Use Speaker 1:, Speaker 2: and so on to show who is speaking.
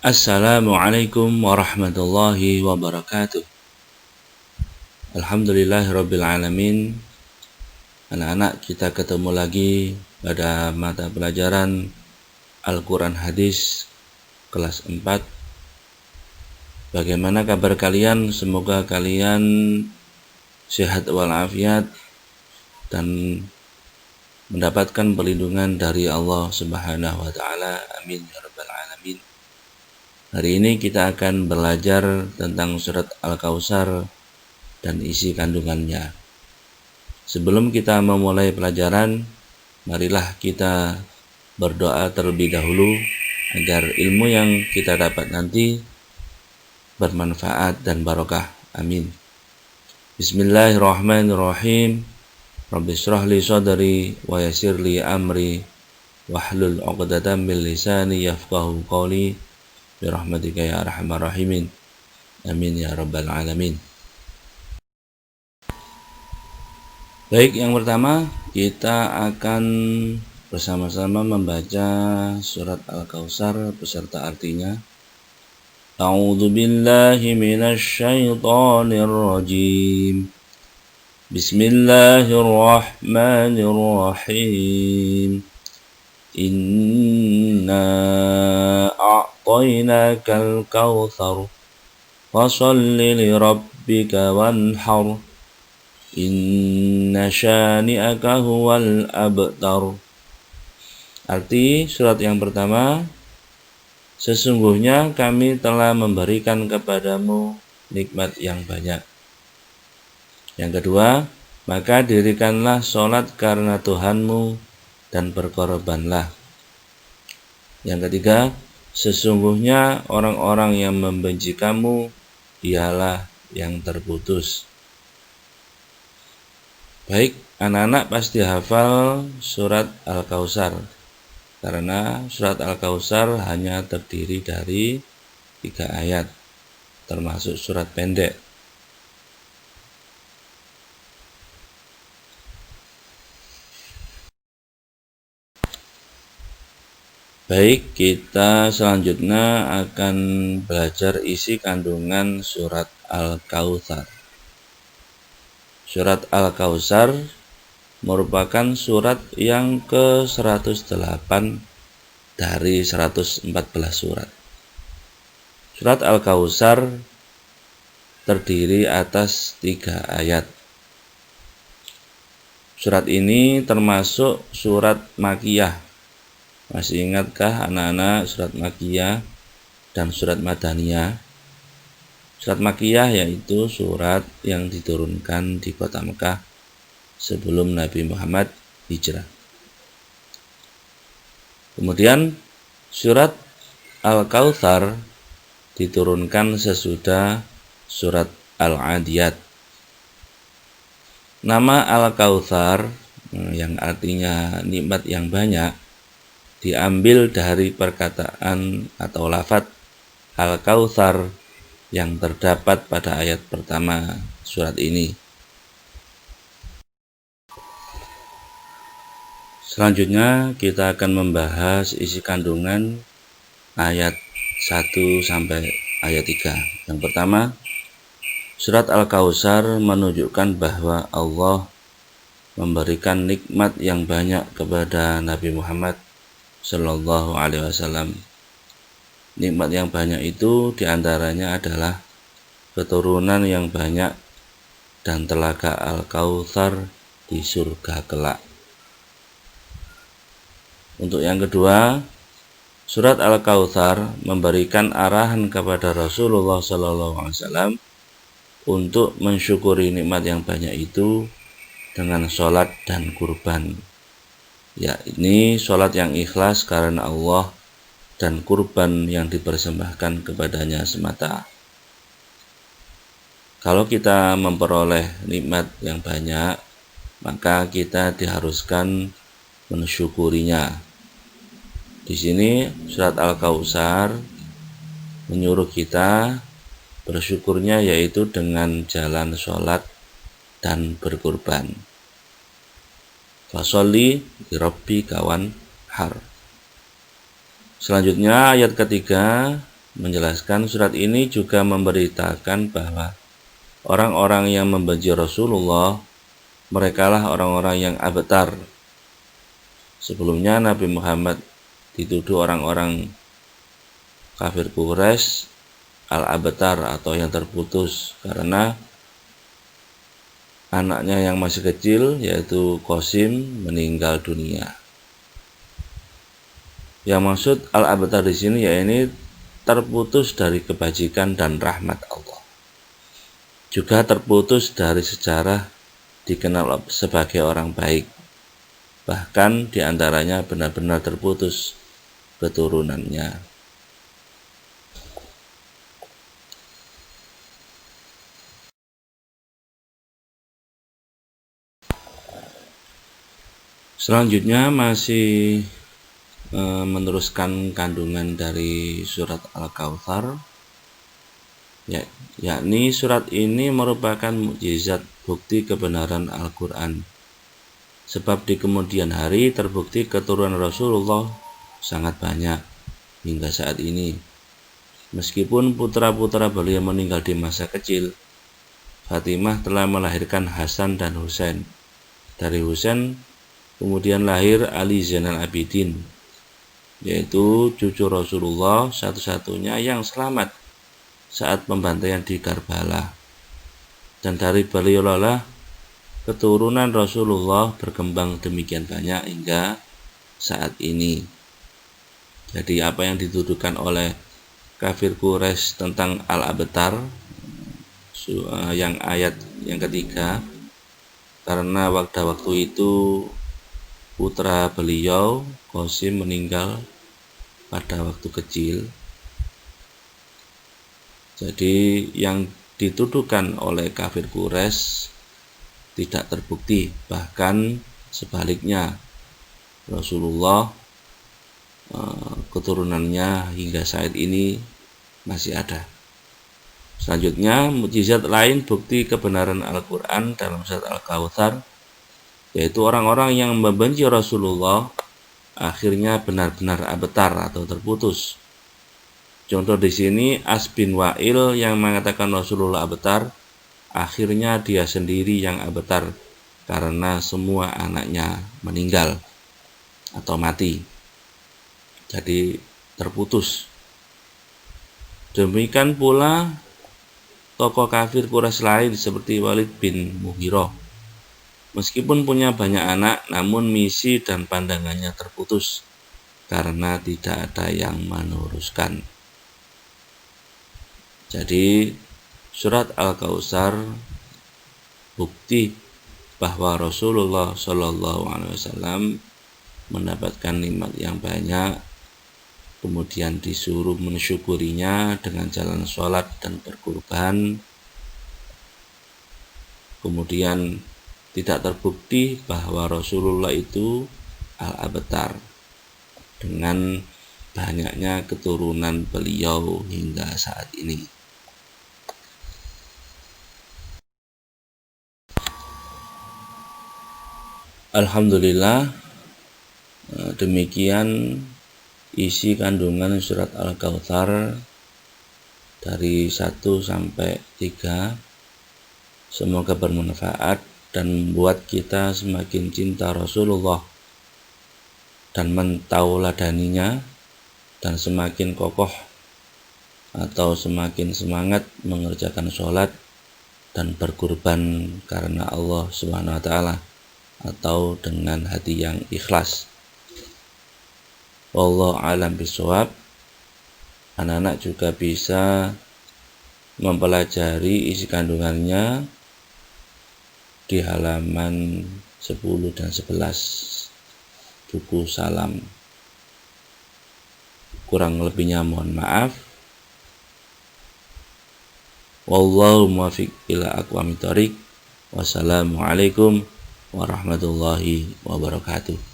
Speaker 1: Assalamualaikum warahmatullahi wabarakatuh. Alhamdulillahirabbil alamin. Anak-anak, kita ketemu lagi pada mata pelajaran Al-Quran Hadis kelas 4. Bagaimana kabar kalian? Semoga kalian sehat walafiat dan mendapatkan perlindungan dari Allah Subhanahu wa taala. Amin ya rabbal alamin. Hari ini kita akan belajar tentang surat Al-Kautsar dan isi kandungannya. Sebelum kita memulai pelajaran, marilah kita berdoa terlebih dahulu agar ilmu yang kita dapat nanti bermanfaat dan barokah. Amin. Bismillahirrahmanirrahim. Rabbi shrah li sadri wa yassir li amri wahlul 'uqdatam min lisani yafqahu qawli birahmatika ya arhamar rahimin. Amin ya rabbal alamin. Baik, yang pertama kita akan bersama-sama membaca surat Al-Kautsar beserta artinya. A'udzu billahi minasy syaithanir rajim. Bismillahirrahmanirrahim. Inna a'tainakal kautsar fasholli li rabbika wanhar. Inna syani'aka huwal abtar. Arti surat yang pertama, sesungguhnya kami telah memberikan kepadamu nikmat yang banyak. Yang kedua, maka dirikanlah sholat karena Tuhanmu dan berkorbanlah. Yang ketiga, sesungguhnya orang-orang yang membenci kamu dialah yang terputus. Baik, anak-anak pasti hafal surat Al-Kautsar, karena surat Al-Kautsar hanya terdiri dari 3 ayat, termasuk surat pendek. Baik, kita selanjutnya akan belajar isi kandungan surat Al-Kautsar. Surat Al-Kautsar merupakan surat yang ke-108 dari 114 surat. Surat Al-Kautsar terdiri atas 3 ayat. Surat ini termasuk surat Makkiyah. Masih ingatkah anak-anak surat Makkiyah dan surat Madaniyah? Surat Makkiyah yaitu surat yang diturunkan di kota Mekah sebelum Nabi Muhammad hijrah. Kemudian surat Al-Kautsar diturunkan sesudah surat Al-Adiyat. Nama Al-Kautsar yang artinya nikmat yang banyak diambil dari perkataan atau lafadz Al-Kautsar yang terdapat pada ayat pertama surat ini. Selanjutnya kita akan membahas isi kandungan ayat 1 sampai ayat 3. Yang pertama, surat Al-Kautsar menunjukkan bahwa Allah memberikan nikmat yang banyak kepada Nabi Muhammad Sallallahu Alaihi Wasallam. Nikmat yang banyak itu diantaranya adalah keturunan yang banyak dan telaga Al-Kautsar di surga kelak. Untuk yang kedua, surat Al-Kautsar memberikan arahan kepada Rasulullah Sallallahu Alaihi Wasallam untuk mensyukuri nikmat yang banyak itu dengan sholat dan kurban. Ya, ini sholat yang ikhlas karena Allah dan kurban yang dipersembahkan kepadanya semata. Kalau kita memperoleh nikmat yang banyak, maka kita diharuskan mensyukurinya. Di sini surat Al-Kautsar menyuruh kita bersyukurnya yaitu dengan jalan sholat dan berkurban. Fasholli li rabbika wanhar. Selanjutnya ayat ketiga menjelaskan surat ini juga memberitakan bahwa orang-orang yang membenci Rasulullah, merekalah orang-orang yang abtar. Sebelumnya Nabi Muhammad dituduh orang-orang kafir Quraisy al-abtar atau yang terputus karena anaknya yang masih kecil yaitu Qasim meninggal dunia. Yang maksud al-abtar di sini yaitu terputus dari kebajikan dan rahmat Allah. Juga terputus dari sejarah dikenal sebagai orang baik. Bahkan diantaranya benar-benar terputus keturunannya. Selanjutnya masih meneruskan kandungan dari surat Al-Kautsar, yakni surat ini merupakan mukjizat bukti kebenaran Al-Quran. Sebab di kemudian hari terbukti keturunan Rasulullah sangat banyak hingga saat ini. Meskipun putra-putra beliau meninggal di masa kecil, Fatimah telah melahirkan Hasan dan Husain. Dari Husain kemudian lahir Ali Zainal Abidin, yaitu cucu Rasulullah satu-satunya yang selamat saat pembantaian di Karbala. Dan dari beliau lah keturunan Rasulullah berkembang demikian banyak hingga saat ini. Jadi apa yang dituduhkan oleh kafir Quraisy tentang al-abtar yang ayat yang ketiga, karena waktu itu putra beliau Qasim meninggal pada waktu kecil. Jadi yang dituduhkan oleh kafir Quraisy tidak terbukti, bahkan sebaliknya Rasulullah keturunannya hingga saat ini masih ada. Selanjutnya mukjizat lain bukti kebenaran Al-Quran dalam surat Al-Kautsar, yaitu orang-orang yang membenci Rasulullah akhirnya benar-benar abtar atau terputus. Contoh di sini As bin Wa'il yang mengatakan Rasulullah abtar, akhirnya dia sendiri yang abtar karena semua anaknya meninggal atau mati. Jadi terputus. Demikian pula tokoh kafir Quraisy lain seperti Walid bin Mughirah. Meskipun punya banyak anak, namun misi dan pandangannya terputus karena tidak ada yang meneruskan. Jadi surat Al-Kautsar bukti bahwa Rasulullah SAW mendapatkan nikmat yang banyak, kemudian disuruh mensyukurinya dengan jalan sholat dan berkurban. Kemudian tidak terbukti bahwa Rasulullah itu al-abtar dengan banyaknya keturunan beliau hingga saat ini. Alhamdulillah, demikian isi kandungan surat Al-Kautsar dari 1 sampai 3. Semoga bermanfaat dan membuat kita semakin cinta Rasulullah dan mentauladaninya, dan semakin kokoh atau semakin semangat mengerjakan sholat dan berkurban karena Allah Subhanahu wa Ta'ala atau dengan hati yang ikhlas. Wallahu a'lam bishawab. Anak-anak juga bisa mempelajari isi kandungannya di halaman 10 dan 11 buku Salam. Kurang lebihnya mohon maaf. Wallahu muwaffiq ila aqwamit thoriq. Wassalamualaikum warahmatullahi wabarakatuh.